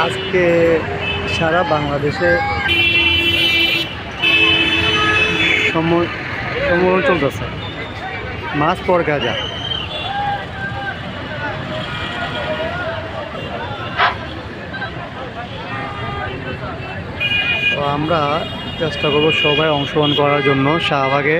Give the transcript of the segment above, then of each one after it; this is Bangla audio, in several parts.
আজকে সারা বাংলাদেশে সম্মেলন চলতেছে মাছ পর গাজা। তো আমরা চেষ্টা করবো সবাই অংশগ্রহণ করার জন্য শাহবাগে।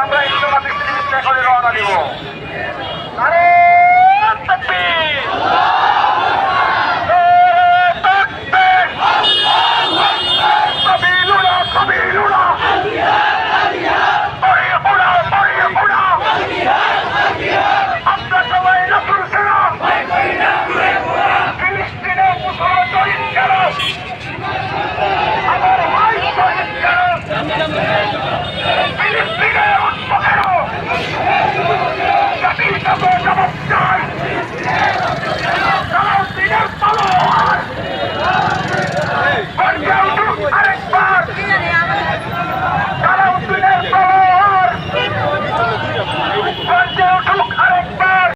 আমরা ইসলামা বিশ্ববিদ্যালয় করে রওনা দিব। আরে তাকবীর, কবিলুনা কবিলুনা, আমরা সবাই রাসূল সেনা, ফিলিস্তিনের মুসলমান শহীদ কেন, আমার ভাই শহীদ কেন, ফিলিস্তিনের